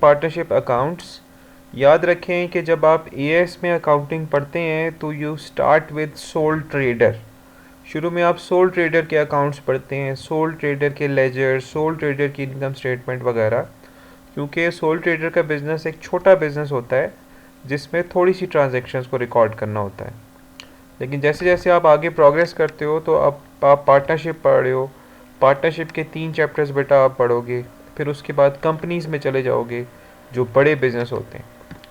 Partnership accounts. याद रखें कि जब आप एएस में अकाउंटिंग पढ़ते हैं तो you start with soul trader. शुरू में आप सोल ट्रेडर के अकाउंट्स पढ़ते हैं, सोल ट्रेडर के लेजर, सोल ट्रेडर की इनकम स्टेटमेंट वगैरह, क्योंकि सोल ट्रेडर का बिज़नेस एक छोटा बिज़नेस होता है जिसमें थोड़ी सी ट्रांजैक्शंस को रिकॉर्ड करना होता है। लेकिन जैसे जैसे आप आगे प्रोग्रेस करते हो तो आप पार्टनरशिप पढ़ रहे हो, पार्टनरशिप के 3 चैप्टर्स बेटा आप पढ़ोगे, फिर उसके बाद कंपनीज में चले जाओगे जो बड़े बिजनेस होते हैं।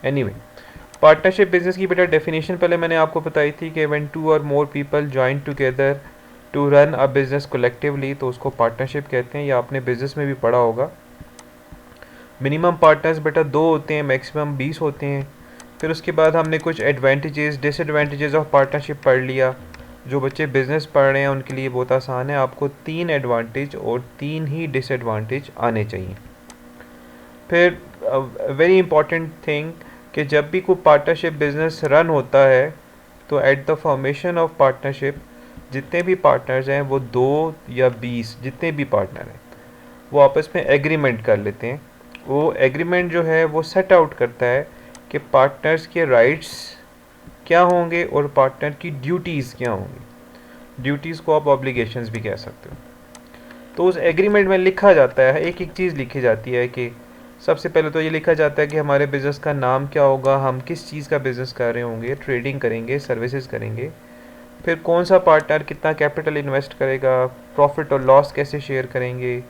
एनीवे, पार्टनरशिप बिजनेस की बेटा डेफिनेशन पहले मैंने आपको बताई थी कि व्हेन टू और more people join together to run a business collectively, तो उसको पार्टनरशिप कहते हैं, या आपने बिजनेस में भी पढ़ा होगा। मिनिमम पार्टनर्स बेटा 2 होते हैं, मैक्सिमम 20 होते हैं। फिर उसके बाद हमने कुछ एडवांटेजेस डिसएडवांटेजेस ऑफ पार्टनरशिप पढ़ लिया। जो बच्चे बिजनेस पढ़ रहे हैं उनके लिए बहुत आसान है, आपको 3 एडवांटेज और 3 ही डिसएडवांटेज आने चाहिए। फिर वेरी इंपॉर्टेंट थिंग कि जब भी कोई पार्टनरशिप बिजनेस रन होता है तो at the formation of partnership जितने भी पार्टनर्स हैं वो 2 या 20 जितने भी पार्टनर हैं वो आपस में एग्रीमेंट कर लेते हैं। वो एग्रीमेंट जो है वो सेट आउट करता है कि पार्टनर्स के राइट्स क्या होंगे और पार्टनर की ड्यूटीज़ क्या होंगी। ड्यूटीज़ को आप ऑब्लिगेशंस भी कह सकते हो। तो उस एग्रीमेंट में लिखा जाता है, एक एक चीज़ लिखी जाती है कि सबसे पहले तो ये लिखा जाता है कि हमारे बिज़नेस का नाम क्या होगा, हम किस चीज़ का बिज़नेस कर रहे होंगे, ट्रेडिंग करेंगे, सर्विसेज करेंगे। फिर कौन सा पार्टनर कितना कैपिटल इन्वेस्ट करेगा, प्रॉफिट और लॉस कैसे शेयर करेंगे,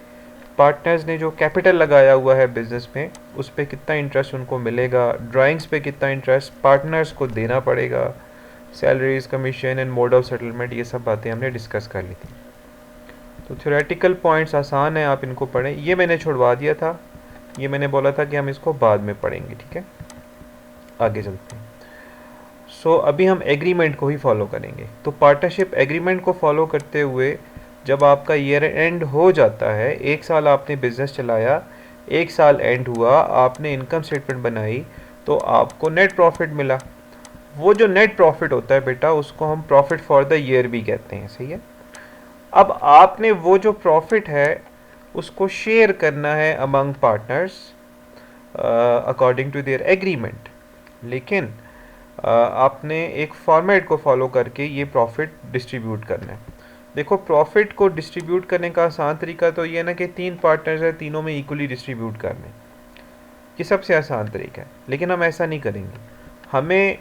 पार्टनर्स ने जो कैपिटल लगाया हुआ है बिज़नेस में उस पर कितना इंटरेस्ट उनको मिलेगा, ड्राइंग्स पे कितना इंटरेस्ट पार्टनर्स को देना पड़ेगा, salaries, commission and mode of settlement, ये सब बातें हमने डिस्कस कर ली थी। तो थ्योरेटिकल पॉइंट्स आसान है, आप इनको पढ़ें। ये मैंने छुड़वा दिया था, ये मैंने बोला था कि हम इसको बाद में पढ़ेंगे, ठीक है। आगे चलते हैं। सो अभी हम एग्रीमेंट को ही फॉलो करेंगे। तो पार्टनरशिप एग्रीमेंट को फॉलो करते हुए जब आपका ईयर एंड हो जाता है, 1 साल आपने बिजनेस चलाया, 1 साल एंड हुआ, आपने इनकम स्टेटमेंट बनाई, तो आपको नेट प्रॉफिट मिला। वो जो नेट प्रॉफिट होता है बेटा उसको हम प्रॉफिट फॉर द ईयर भी कहते हैं, सही है। अब आपने वो जो प्रॉफिट है उसको शेयर करना है among partners according to their agreement. लेकिन आपने एक फॉर्मेट को फॉलो करके ये प्रॉफिट डिस्ट्रीब्यूट करना है। देखो, प्रॉफिट को डिस्ट्रीब्यूट करने का आसान तरीका तो ये ना कि 3 पार्टनर्स हैं, तीनों में इक्वली डिस्ट्रीब्यूट करने, ये सबसे आसान तरीका है। लेकिन हम ऐसा नहीं करेंगे। हमें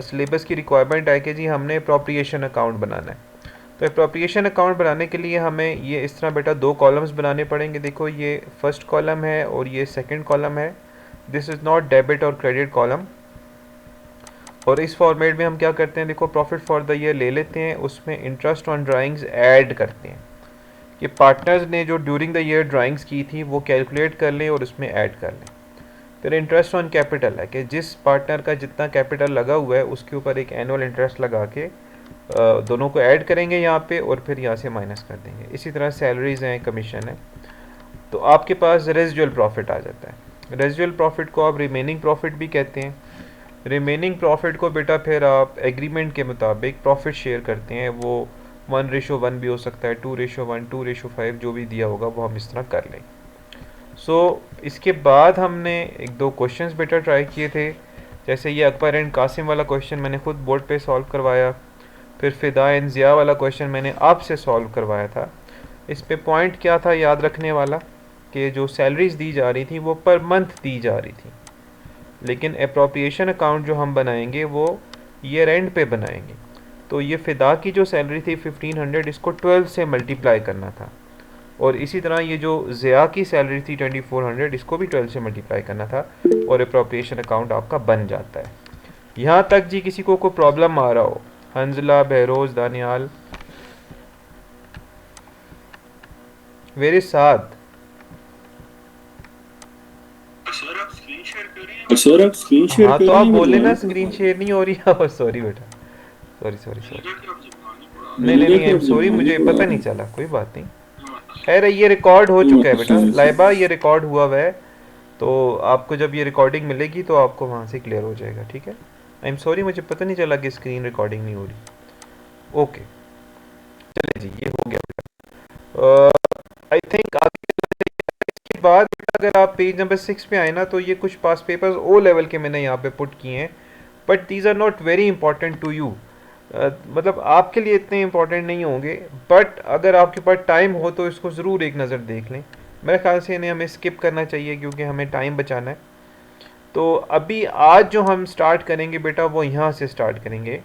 सिलेबस की रिक्वायरमेंट है कि जी हमने अप्रोप्रिएशन अकाउंट बनाना है। तो अप्रोप्रिएशन अकाउंट बनाने के लिए हमें ये इस तरह बेटा 2 कॉलम्स बनाने पड़ेंगे। देखो, ये फर्स्ट कॉलम है और ये सेकंड कॉलम है। दिस इज़ नॉट डेबिट और क्रेडिट कॉलम। और इस फॉर्मेट में हम क्या करते हैं, देखो प्रॉफिट फॉर द ईयर ले लेते हैं, उसमें इंटरेस्ट ऑन ड्राइंग्स ऐड करते हैं कि पार्टनर्स ने जो ड्यूरिंग द ईयर ड्राइंग्स की थी वो कैलकुलेट कर लें और उसमें ऐड कर लें। फिर इंटरेस्ट ऑन कैपिटल है कि जिस पार्टनर का जितना कैपिटल लगा हुआ है उसके ऊपर एक एनुअल इंटरेस्ट लगा के दोनों को ऐड करेंगे यहाँ पे और फिर यहाँ से माइनस कर देंगे। इसी तरह सैलरीज हैं, कमीशन है। तो आपके पास रेजिजुअल प्रॉफिट आ जाता है। रेजिजुअल प्रॉफिट को आप रिमेनिंग प्रॉफिट भी कहते हैं। रिमेनिंग प्रॉफिट को बेटा फिर आप एग्रीमेंट के मुताबिक प्रॉफिट शेयर करते हैं। वो 1:1 भी हो सकता है, 2:1, 2:5, जो भी दिया होगा वो हम इस तरह कर लें। इसके बाद हमने 1-2 क्वेश्चंस बेटा ट्राई किए थे। जैसे ये अकबर एंड कासिम वाला क्वेश्चन मैंने खुद बोर्ड पे सॉल्व करवाया। फिर फ़िदा एंड ज़िया वाला क्वेश्चन मैंने आपसे सॉल्व करवाया था। इस पे पॉइंट क्या था याद रखने वाला कि जो सैलरीज दी जा रही थी वो पर मंथ दी जा रही थी, लेकिन अप्रोप्रिएशन अकाउंट जो हम बनाएंगे वो ईयर एंड पे बनाएंगे। तो ये फ़िदा की जो सैलरी थी 1500, इसको 12 से मल्टीप्लाई करना था। और इसी तरह ये जो ज़िया की सैलरी थी 2400, इसको भी 12 से मल्टीप्लाई करना था और अप्रोप्रिएशन अकाउंट आपका बन जाता है। यहाँ तक जी किसी को कोई प्रॉब्लम आ रहा हो? हंजला, बहरोज, दानियाल, मेरे साथ? सर आप स्क्रीन शेयर हाँ कर तो रहे आप हैं बोले ना मतलब? स्क्रीन शेयर नहीं हो रही है। सॉरी बेटा, सॉरी सॉरी सॉरी। नहीं मैंने नहीं क्या नहीं, आई किया, एम आप सॉरी, जवाब नहीं मुझे पड़ा पता नहीं आपने। चला, कोई बात नहीं। खैर ये रिकॉर्ड हो चुका है बेटा, सॉरी सर। लाइबा ये रिकॉर्ड हुआ हुआ है। तो आपको जब ये रिकॉर्डिंग मिलेगी तो आपको वहाँ से क्लियर हो जाएगा, ठीक है। आई एम सॉरी, मुझे पता नहीं चला कि स्क्रीन रिकॉर्डिंग नहीं हो रही। ओके, चले जी, ये हो गया बेटा। आई थिंक आगे बाद अगर आप पेज नंबर 6 पे आए ना, तो ये कुछ पास पेपर्स ओ लेवल के मैंने यहाँ पे पुट किए हैं, but these are not very important to you. मतलब आपके लिए इतने इंपॉर्टेंट नहीं होंगे, बट अगर आपके पास टाइम हो तो इसको ज़रूर एक नज़र देख लें। मेरे ख्याल से इन्हें हमें स्किप करना चाहिए क्योंकि हमें टाइम बचाना है। तो अभी आज जो हम स्टार्ट करेंगे बेटा वो यहाँ से स्टार्ट करेंगे,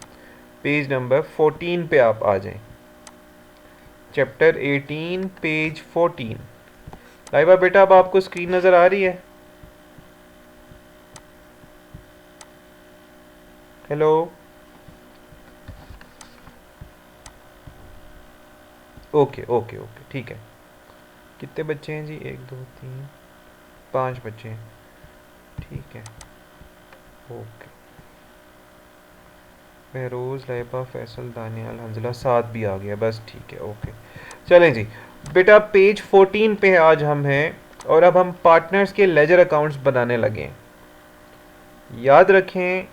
पेज नंबर 14 पे आप आ जाएं, चैप्टर 18 पेज 14। लाइबा बेटा अब आपको स्क्रीन नज़र आ रही है? हेलो, ओके ओके ओके ठीक है। कितने बच्चे हैं जी? 1 2 3 5 बच्चे हैं, ठीक है ओके। महरोज़, लाइबा, फैसल, दानियाल, हंजला, 7 भी आ गया, बस ठीक है ओके। चलें जी बेटा, पेज 14 पे आज हम हैं और अब हम पार्टनर्स के लेजर अकाउंट्स बनाने लगे हैं। याद रखें,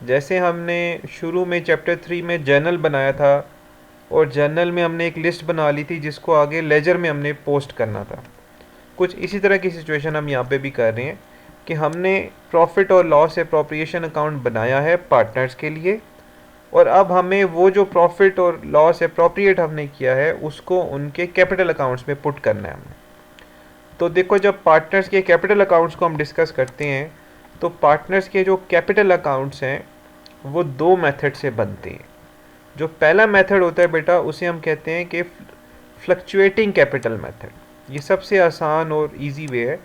जैसे हमने शुरू में चैप्टर 3 में जर्नल बनाया था और जर्नल में हमने एक लिस्ट बना ली थी जिसको आगे लेजर में हमने पोस्ट करना था, कुछ इसी तरह की सिचुएशन हम यहाँ पे भी कर रहे हैं कि हमने प्रॉफिट और लॉस एप्रोप्रिएशन अकाउंट बनाया है पार्टनर्स के लिए, और अब हमें वो जो प्रॉफिट और लॉस एप्रोप्रिएट हमने किया है उसको उनके कैपिटल अकाउंट्स में पुट करना है हमने। तो देखो, जब पार्टनर्स के कैपिटल अकाउंट्स को हम डिस्कस करते हैं तो पार्टनर्स के जो कैपिटल अकाउंट्स हैं वो 2 मेथड से बनते हैं। जो पहला मेथड होता है बेटा उसे हम कहते हैं कि फ्लक्चुएटिंग कैपिटल मेथड। ये सबसे आसान और इजी वे है,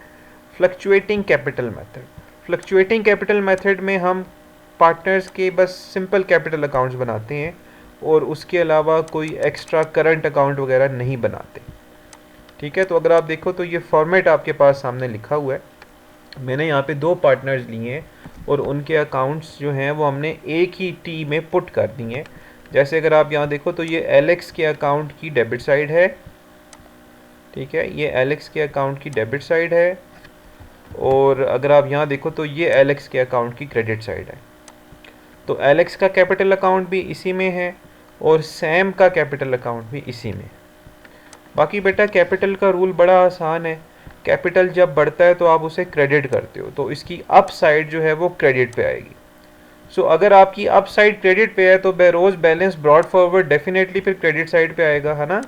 fluctuating capital method. Fluctuating capital method में हम पार्टनर्स के बस सिंपल कैपिटल अकाउंट्स बनाते हैं और उसके अलावा कोई एक्स्ट्रा करंट अकाउंट वगैरह नहीं बनाते, ठीक है। तो अगर आप देखो तो ये फॉर्मेट आपके पास सामने लिखा हुआ है। मैंने यहाँ पे 2 पार्टनर्स लिए हैं और उनके अकाउंट्स जो हैं वो हमने एक ही टी में पुट कर दिए हैं। जैसे अगर आप यहाँ देखो तो ये एलेक्स के अकाउंट की डेबिट साइड है, ठीक है, ये एलेक्स के अकाउंट की डेबिट साइड है, और अगर आप यहाँ देखो तो ये एलेक्स के अकाउंट की क्रेडिट साइड है। तो एलेक्स का कैपिटल अकाउंट भी इसी में है और सैम का कैपिटल अकाउंट भी इसी में। बाकी बेटा कैपिटल का रूल बड़ा आसान है, कैपिटल जब बढ़ता है तो आप उसे क्रेडिट करते हो, तो इसकी अप साइड जो है वो क्रेडिट पे आएगी। सो अगर आपकी अप साइड क्रेडिट पे है तो bureaus balance brought forward definitely फिर क्रेडिट साइड पे आएगा, है ना?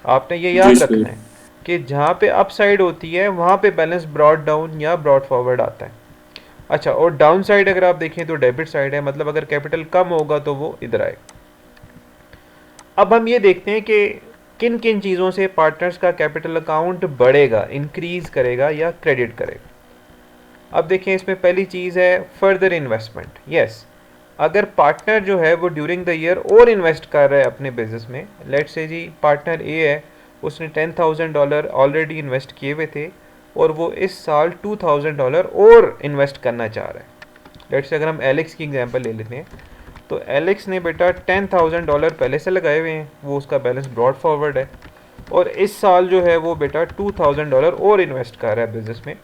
आपने ये याद रखना है कि जहाँ पे अप साइड होती है वहाँ पे बैलेंस ब्रॉड डाउन या ब्रॉड फॉरवर्ड आता है। अच्छा, और डाउन साइड अगर आप देखें तो डेबिट साइड है, मतलब अगर कैपिटल कम होगा तो वो इधर आएगा। अब हम ये देखते हैं कि किन किन चीज़ों से पार्टनर्स का कैपिटल अकाउंट बढ़ेगा, इंक्रीज करेगा या क्रेडिट करेगा। अब देखें, इसमें पहली चीज़ है फर्दर इन्वेस्टमेंट। यस, अगर पार्टनर जो है वो ड्यूरिंग द ईयर और इन्वेस्ट कर रहा है अपने बिजनेस में, लेट्स से जी पार्टनर ए है, उसने $10,000 ऑलरेडी इन्वेस्ट किए हुए थे और वो इस साल $2,000 और इन्वेस्ट करना चाह रहा है। लेट्स से अगर हम एलेक्स की एग्जांपल ले लेते हैं, तो एलेक्स ने बेटा $10,000 पहले से लगाए हुए हैं, वो उसका बैलेंस ब्रॉड फॉरवर्ड है, और इस साल जो है वो बेटा $2,000 और इन्वेस्ट कर रहा है बिजनेस में,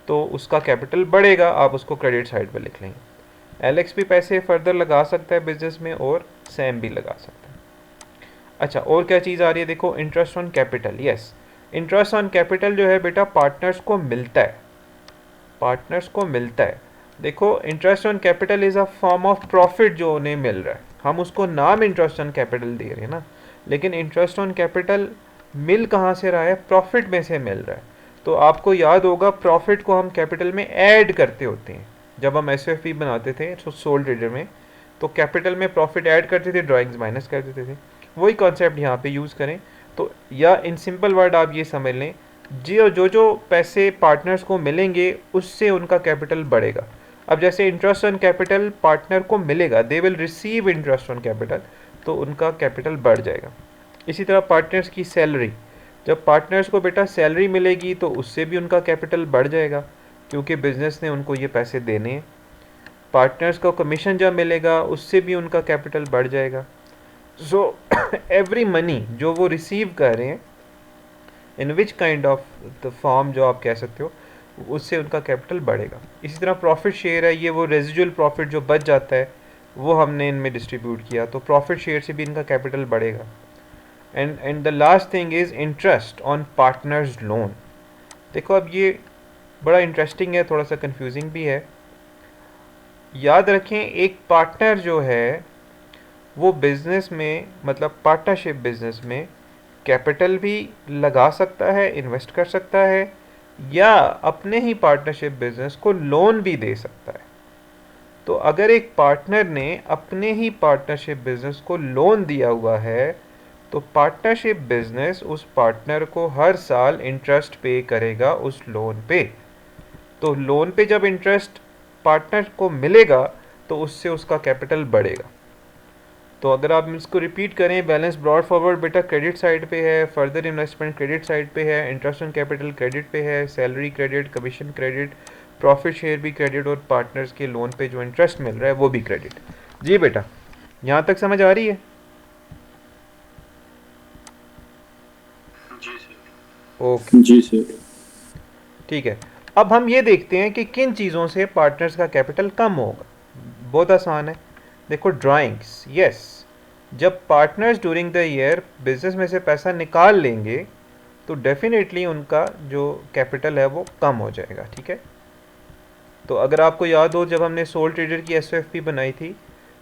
तो उसका कैपिटल बढ़ेगा। आप उसको क्रेडिट साइड पर लिख लेंगे। एलेक्स भी पैसे फर्दर लगा सकता है बिजनेस में और सैम भी लगा सकता है। अच्छा, और क्या चीज़ आ रही है, देखो interest on capital. Yes, interest on capital जो है बेटा पार्टनर्स को मिलता है, पार्टनर्स को मिलता है। देखो, interest on capital is a form of profit जो उन्हें मिल रहा है, हम उसको नाम इंटरेस्ट ऑन कैपिटल दे रहे हैं ना, लेकिन इंटरेस्ट ऑन कैपिटल मिल कहाँ से रहा है? प्रॉफिट में से मिल रहा है। तो आपको याद होगा प्रॉफिट को हम कैपिटल में ऐड करते होते हैं। जब हम एसएफपी बनाते थे तो सोल ट्रेडर में, तो कैपिटल में प्रॉफिट ऐड करते थे, ड्राइंग्स माइनस कर देते थे। वही कॉन्सेप्ट यहाँ पे यूज़ करें तो, या इन सिंपल वर्ड आप ये समझ लें, जो पैसे पार्टनर्स को मिलेंगे उससे उनका कैपिटल बढ़ेगा। अब जैसे इंटरेस्ट ऑन कैपिटल पार्टनर को मिलेगा, they will receive interest on capital, तो उनका कैपिटल बढ़ जाएगा। इसी तरह पार्टनर्स की सैलरी, जब पार्टनर्स को बेटा सैलरी मिलेगी तो उससे भी उनका कैपिटल बढ़ जाएगा क्योंकि बिजनेस ने उनको ये पैसे देने हैं। पार्टनर्स को कमीशन जब मिलेगा उससे भी उनका कैपिटल बढ़ जाएगा। सो एवरी मनी जो वो रिसीव कर रहे हैं, in which kind of the form जो आप कह सकते हो, उससे उनका कैपिटल बढ़ेगा। इसी तरह प्रॉफिट शेयर है, ये वो रेजिडुअल प्रॉफिट जो बच जाता है वो हमने इनमें डिस्ट्रीब्यूट किया, तो प्रॉफिट शेयर से भी इनका कैपिटल बढ़ेगा। And the last thing is interest on partners loan. देखो अब ये बड़ा इंटरेस्टिंग है, थोड़ा सा कंफ्यूजिंग भी है। याद रखें एक पार्टनर जो है वो बिजनेस में, मतलब पार्टनरशिप बिजनेस में कैपिटल भी लगा सकता है, इन्वेस्ट कर सकता है, या अपने ही पार्टनरशिप बिजनेस को लोन भी दे सकता है। तो अगर एक पार्टनर ने अपने ही पार्टनरशिप बिजनेस को लोन दिया हुआ है तो पार्टनरशिप बिजनेस उस पार्टनर को हर साल इंटरेस्ट पे करेगा उस लोन पे। तो लोन पे जब इंटरेस्ट पार्टनर को मिलेगा तो उससे उसका कैपिटल बढ़ेगा। तो अगर आप इसको रिपीट करें, बैलेंस ब्रॉड फॉरवर्ड बेटा क्रेडिट साइड पे है, फर्दर इन्वेस्टमेंट क्रेडिट साइड पे है, इंटरेस्ट ऑन कैपिटल क्रेडिट पे है, salary credit, commission credit, profit share भी क्रेडिट, और पार्टनर्स के लोन पे जो इंटरेस्ट मिल रहा है वो भी क्रेडिट। जी बेटा, यहाँ तक समझ आ रही है? जी सर। ओके जी सर। ठीक है। अब हम ये देखते हैं कि किन चीज़ों से पार्टनर्स का कैपिटल कम होगा। बहुत आसान है। देखो ड्राइंग्स, यस, जब partners during the year business में से पैसा निकाल लेंगे तो डेफिनेटली उनका जो कैपिटल है वो कम हो जाएगा। ठीक है, तो अगर आपको याद हो जब हमने सोल ट्रेडर की एसओएफपी बनाई थी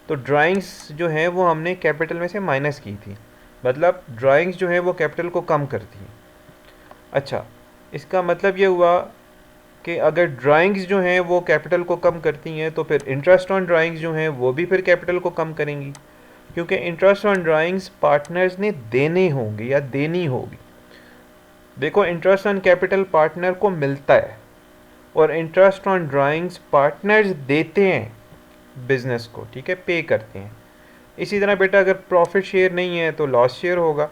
तो ड्राइंग्स जो हैं वो हमने कैपिटल में से माइनस की थी, मतलब ड्राइंग्स जो हैं वो कैपिटल को कम करती हैं। अच्छा, इसका मतलब ये हुआ कि अगर ड्राइंग्स जो हैं वो कैपिटल को कम करती हैं तो फिर इंटरेस्ट ऑन ड्राइंग्स जो हैं वो भी फिर कैपिटल को कम करेंगी, क्योंकि इंटरेस्ट ऑन ड्राइंग्स पार्टनर्स ने देने होंगे या देनी होगी। देखो इंटरेस्ट ऑन कैपिटल पार्टनर को मिलता है और इंटरेस्ट ऑन ड्राइंग्स पार्टनर्स देते हैं बिजनेस को। ठीक है, पे करते हैं। इसी तरह बेटा अगर प्रॉफिट शेयर नहीं है तो लॉस शेयर होगा,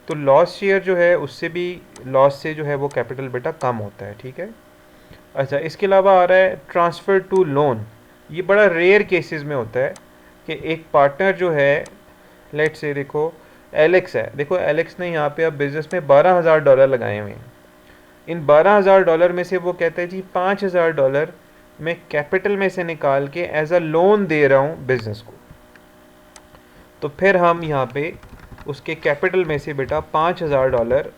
तो लॉस शेयर जो है उससे भी, लॉस से जो है वो कैपिटल बेटा कम होता है। ठीक है। अच्छा, इसके अलावा आ रहा है ट्रांसफ़र टू लोन। ये बड़ा रेयर केसेस में होता है कि एक पार्टनर जो है, लेट से देखो एलेक्स है, देखो एलेक्स ने यहाँ पे अब बिजनेस में $12,000 लगाए हुए हैं। इन $12,000 में से वो कहता है जी $5,000 मैं कैपिटल में से निकाल के एज अ लोन दे रहा हूँ बिजनेस को। तो फिर हम यहाँ पे उसके कैपिटल में से बेटा $5,000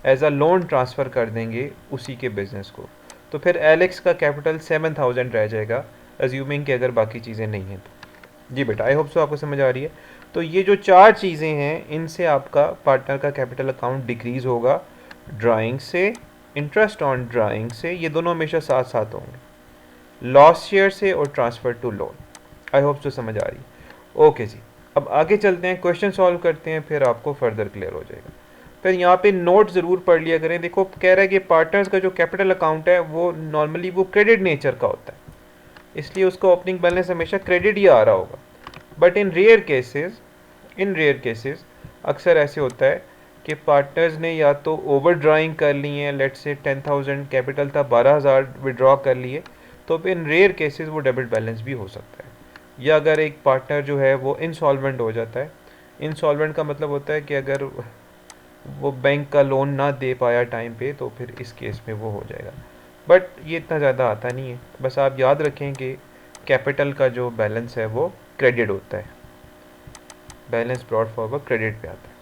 एज अ लोन ट्रांसफ़र कर देंगे उसी के बिज़नेस को। तो फिर एलेक्स का कैपिटल 7,000 रह जाएगा, अज्यूमिंग कि अगर बाकी चीज़ें नहीं हैं तो। जी बेटा, आई होप सो आपको समझ आ रही है। तो ये जो चार चीज़ें हैं इनसे आपका पार्टनर का कैपिटल अकाउंट डिक्रीज़ होगा, ड्राइंग से, इंटरेस्ट ऑन ड्राइंग से, ये दोनों हमेशा साथ साथ होंगे, लॉस शेयर से और transfer to loan. I hope so समझ आ रही है। ओके जी, अब आगे चलते हैं, क्वेश्चन सॉल्व करते हैं, फिर आपको फर्दर क्लियर हो जाएगा। फिर यहाँ पे नोट ज़रूर पढ़ लिया करें। देखो कह रहा है कि पार्टनर्स का जो कैपिटल अकाउंट है वो नॉर्मली वो क्रेडिट नेचर का होता है, इसलिए उसका ओपनिंग बैलेंस हमेशा क्रेडिट ही आ रहा होगा। बट इन रेयर केसेस अक्सर ऐसे होता है कि पार्टनर्स ने या तो ओवर ड्राइंग कर ली है, लेट से 10,000 कैपिटल था, 12,000 विड्रॉ कर लिए, तो इन रेयर केसेस वो डेबिट बैलेंस भी हो सकता है। या अगर एक पार्टनर जो है वो इंसॉल्वेंट हो जाता है, इंसॉल्वेंट का मतलब होता है कि अगर वो बैंक का लोन ना दे पाया टाइम पे तो फिर इस केस में वो हो जाएगा। बट ये इतना ज़्यादा आता नहीं है, बस आप याद रखें कि कैपिटल का जो बैलेंस है वो क्रेडिट होता है, बैलेंस ब्रॉड फॉरवर्ड क्रेडिट पे आता है।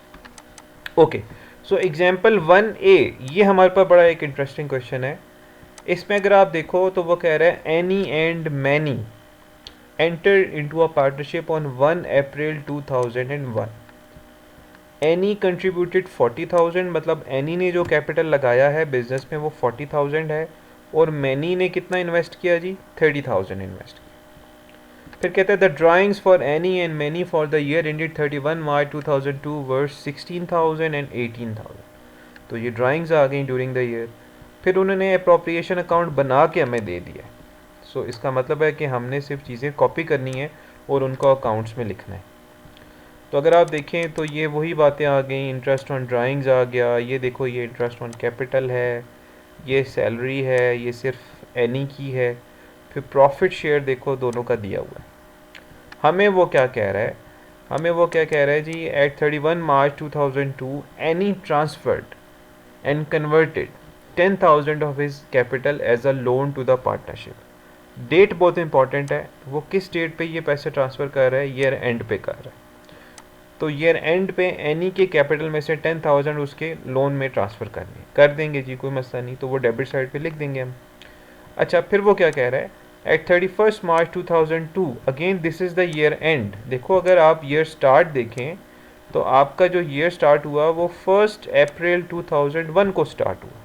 ओके, सो एग्जांपल 1A, ये हमारे पास बड़ा एक इंटरेस्टिंग क्वेश्चन है। इसमें अगर आप देखो तो वो कह रहा है any and many enter into a partnership on 1 April 2001। Any contributed 40,000, मतलब एनी ने जो कैपिटल लगाया है बिजनेस में वो 40,000 है, और मैनी ने कितना इन्वेस्ट किया जी, 30,000 इन्वेस्ट किया। फिर कहते हैं the drawings for any and many for the year ended 31 March 2002 were 16,000 and 18,000। तो ये ड्राइंग्स आ गई ड्यूरिंग द ईयर। फिर उन्होंने अप्रोप्रिएशन अकाउंट बना के हमें दे दिया। सो इसका मतलब है कि हमने सिर्फ चीज़ें कॉपी करनी है और उनको अकाउंट्स में लिखना है। तो अगर आप देखें तो ये वही बातें आ गई, इंटरेस्ट ऑन ड्राइंग्स आ गया, ये देखो ये इंटरेस्ट ऑन कैपिटल है, ये सैलरी है, ये सिर्फ एनी की है, फिर प्रॉफिट शेयर देखो दोनों का दिया हुआ है। हमें वो क्या कह रहा है, जी, at 31 March 2002 Annie transferred and converted 10,000 of his capital as a loan to the partnership. Date बहुत इंपॉर्टेंट है, वो किस डेट पे ये पैसे ट्रांसफ़र कर रहा है, ईयर एंड पे कर रहा है। तो ईयर एंड पे एनी के कैपिटल में से 10,000 उसके लोन में ट्रांसफ़र करने कर देंगे जी, कोई मसला नहीं, तो वो डेबिट साइड पे लिख देंगे हम। अच्छा, फिर वो क्या कह रहा है, at 31 March 2002 again this is the year end. देखो अगर आप ईयर स्टार्ट देखें तो आपका जो ईयर स्टार्ट हुआ वो 1 अप्रैल 2001 को स्टार्ट हुआ।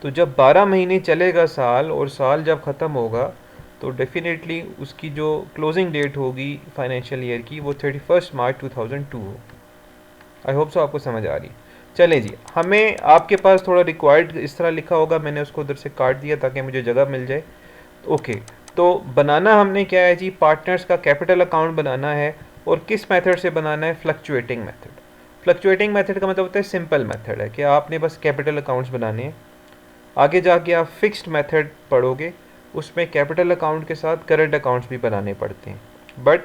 तो जब 12 महीने चलेगा साल, और साल जब ख़त्म होगा तो डेफिनेटली उसकी जो क्लोजिंग डेट होगी फाइनेंशियल ईयर की वो 31 मार्च 2002 हो। आई होप सो आपको समझ आ रही। चलें जी, हमें आपके पास थोड़ा रिक्वायर्ड इस तरह लिखा होगा, मैंने उसको उधर से काट दिया ताकि मुझे जगह मिल जाए। ओके, तो बनाना हमने क्या है जी, पार्टनर्स का कैपिटल अकाउंट बनाना है। और किस मेथड से बनाना है, फ्लक्चुएटिंग मेथड। फ्लक्चुएटिंग मेथड का मतलब होता है सिंपल मेथड है कि आपने बस कैपिटल अकाउंट्स बनाने हैं। आगे जाके आप फिक्स्ड मेथड पढ़ोगे, उसमें कैपिटल अकाउंट के साथ करंट अकाउंट्स भी बनाने पड़ते हैं, बट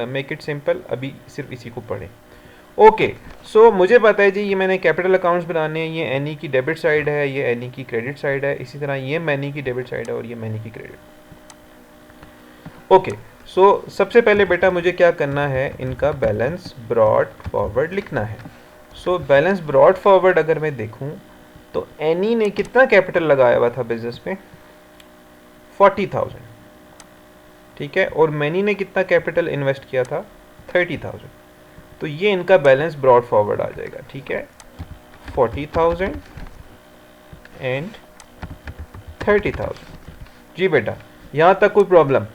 मेक इट सिंपल, अभी सिर्फ इसी को पढ़ें। ओके, सो मुझे पता है जी ये मैंने कैपिटल अकाउंट्स बनाने हैं, ये एनी की डेबिट साइड है, ये एनी की क्रेडिट साइड है, इसी तरह ये मैनी की डेबिट साइड है और ये मैनी की क्रेडिट। ओके, सो सबसे पहले बेटा मुझे क्या करना है, इनका बैलेंस ब्रॉड फॉरवर्ड लिखना है। सो बैलेंस ब्रॉड फॉरवर्ड अगर मैं देखूं तो एनी ने कितना कैपिटल लगाया हुआ था बिजनेस में, 40,000, ठीक है, और मैनी ने कितना कैपिटल इन्वेस्ट किया था, 30,000। तो ये इनका बैलेंस ब्रॉड फॉरवर्ड आ जाएगा, ठीक है, 40,000 एंड 30,000। जी बेटा, यहां तक कोई प्रॉब्लम?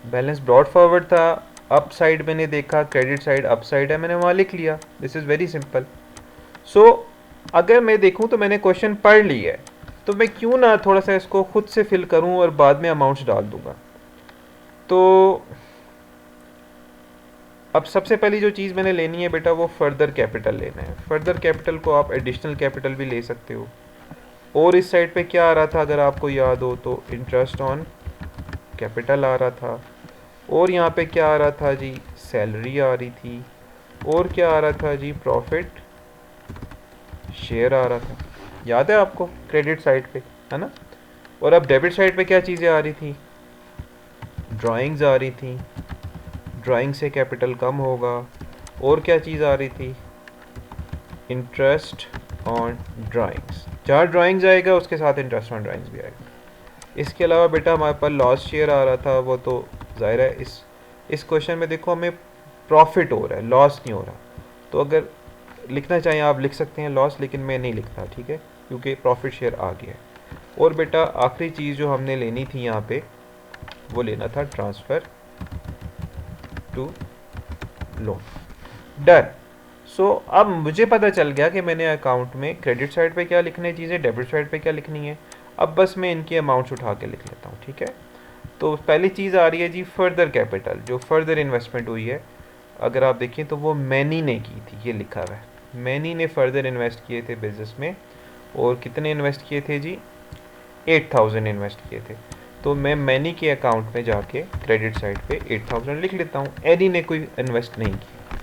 बैलेंस ब्रॉड फॉरवर्ड था, अप साइड मैंने देखा, क्रेडिट साइड अप साइड है, मैंने वहां लिख लिया, दिस इज वेरी सिंपल। सो अगर मैं देखूं तो मैंने क्वेश्चन पढ़ लिया है, तो मैं क्यों ना थोड़ा सा इसको खुद से फिल करूं और बाद में अमाउंट्स डाल दूंगा। तो अब सबसे पहली जो चीज़ मैंने लेनी है बेटा वो फर्दर कैपिटल लेना है। फर्दर कैपिटल को आप एडिशनल कैपिटल भी ले सकते हो। और इस साइड पे क्या आ रहा था अगर आपको याद हो तो, इंटरेस्ट ऑन कैपिटल आ रहा था, और यहाँ पे क्या आ रहा था जी, सैलरी आ रही थी, और क्या आ रहा था जी, प्रॉफिट शेयर आ रहा था। याद है आपको क्रेडिट साइड पे, है ना। और अब डेबिट साइड पे क्या चीज़ें आ रही थी, ड्राइंग्स आ रही थी, ड्राइंग से कैपिटल कम होगा, और क्या चीज़ आ रही थी, इंटरेस्ट ऑन ड्राइंग्स। जहाँ ड्राइंग्स आएगा उसके साथ इंटरेस्ट ऑन ड्राइंग्स भी आएगा। इसके अलावा बेटा हमारे पास लॉस शेयर आ रहा था, वो तो ज़ाहिर है इस क्वेश्चन में देखो हमें प्रॉफिट हो रहा है, लॉस नहीं हो रहा। तो अगर लिखना चाहें आप लिख सकते हैं लॉस, लेकिन मैं नहीं लिखता, ठीक है, क्योंकि प्रॉफिट शेयर आ गया है। और बेटा आखिरी चीज़ जो हमने लेनी थी यहाँ पे, वो लेना था ट्रांसफ़र टू लोन। डन। सो अब मुझे पता चल गया कि मैंने अकाउंट में क्रेडिट साइड पे क्या लिखनी है चीज़ें, डेबिट साइड पे क्या लिखनी है। अब बस मैं इनकी अमाउंट्स उठा के लिख लेता हूँ, ठीक है। तो पहली चीज़ आ रही है जी फर्दर कैपिटल, जो फर्दर इन्वेस्टमेंट हुई है, अगर आप देखें तो वो मैनी ने की थी, ये लिखा हुआ है, मैनी ने फर्दर इन्वेस्ट किए थे बिजनेस में। और कितने इन्वेस्ट किए थे जी, 8,000 इन्वेस्ट किए थे। तो मैं मैनी के अकाउंट में जाके क्रेडिट साइड पे 8,000 लिख लेता हूँ, एनी ने कोई इन्वेस्ट नहीं किया।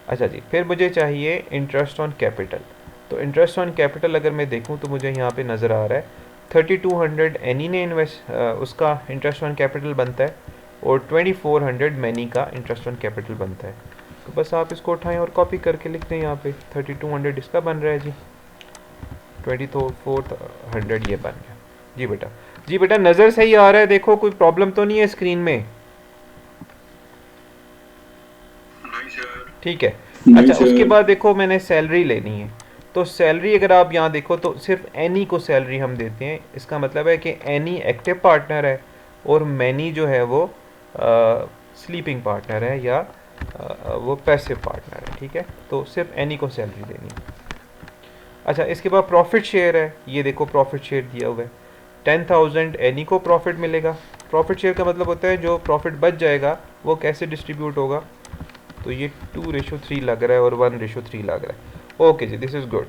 अच्छा जी, फिर मुझे चाहिए इंटरेस्ट ऑन कैपिटल। तो इंटरेस्ट ऑन कैपिटल अगर मैं देखूं तो मुझे यहाँ पे नज़र आ रहा है 3,200 एनी ने इन्वेस्ट उसका इंटरेस्ट ऑन कैपिटल बनता है, और 2,400 मैनी का इंटरेस्ट ऑन कैपिटल बनता है। तो बस आप इसको उठाएं और कॉपी करके लिख दें यहाँ पे, 3,200 इसका बन रहा है जी, 2,400 ये बन गया। जी बेटा, जी बेटा नज़र सही आ रहा है, देखो कोई प्रॉब्लम तो नहीं है स्क्रीन में, ठीक है। अच्छा, उसके बाद देखो मैंने सैलरी लेनी है। तो सैलरी अगर आप यहाँ देखो तो सिर्फ एनी को सैलरी हम देते हैं, इसका मतलब है कि एनी एक्टिव पार्टनर है और मैनी जो है वो स्लीपिंग पार्टनर है, या वो पैसिव पार्टनर है, ठीक है। तो सिर्फ एनी को सैलरी देनी है। अच्छा, इसके बाद प्रॉफिट शेयर है, ये देखो प्रॉफिट शेयर दिया हुआ है, 10,000 एनी को प्रॉफिट मिलेगा। प्रॉफिट शेयर का मतलब होता है जो प्रॉफिट बच जाएगा वो कैसे डिस्ट्रीब्यूट होगा। तो ये 2:3 लग रहा है और 1:3 लग रहा है। ओके जी, दिस इज़ गुड।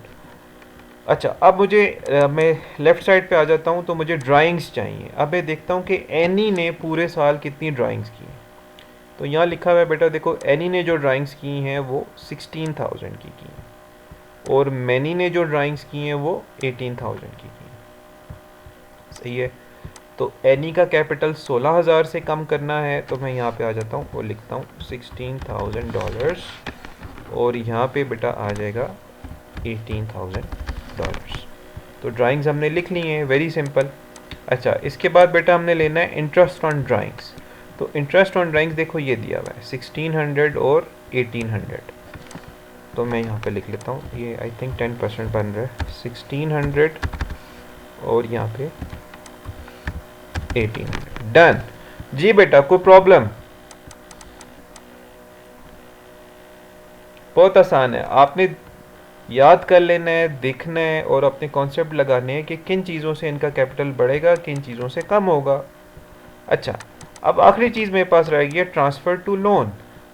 अच्छा, अब मुझे मैं लेफ़्ट साइड पे आ जाता हूँ, तो मुझे ड्राइंग्स चाहिए। अब मैं देखता हूँ कि एनी ने पूरे साल कितनी ड्राइंग्स की हैं। तो यहाँ लिखा हुआ है बेटा देखो, एनी ने जो ड्राइंग्स की हैं वो 16,000 की हैं, और मैनी ने जो ड्राइंग्स की हैं वो 18,000 की हैं। सही है। तो एनी का कैपिटल 16,000 से कम करना है, तो मैं यहाँ पे आ जाता हूँ और लिखता हूँ $16,000 और यहाँ पे बेटा आ जाएगा $18,000। तो ड्राइंग्स हमने लिख ली हैं, वेरी सिंपल। अच्छा, इसके बाद बेटा हमने लेना है इंटरेस्ट ऑन ड्राइंग्स। तो इंटरेस्ट ऑन ड्राइंग्स देखो ये दिया हुआ है 1600 और 1800। तो मैं यहाँ पे लिख लेता हूँ, ये आई थिंक 10% बन रहा है, 1600 और यहाँ पे 1800। डन जी बेटा, कोई प्रॉब्लम? बहुत आसान है, आपने याद कर लेना है, देखना है और अपने कॉन्सेप्ट लगाने हैं कि किन चीज़ों से इनका कैपिटल बढ़ेगा, किन चीज़ों से कम होगा। अच्छा, अब आखिरी चीज़ मेरे पास रह गई है ट्रांसफ़र टू लोन।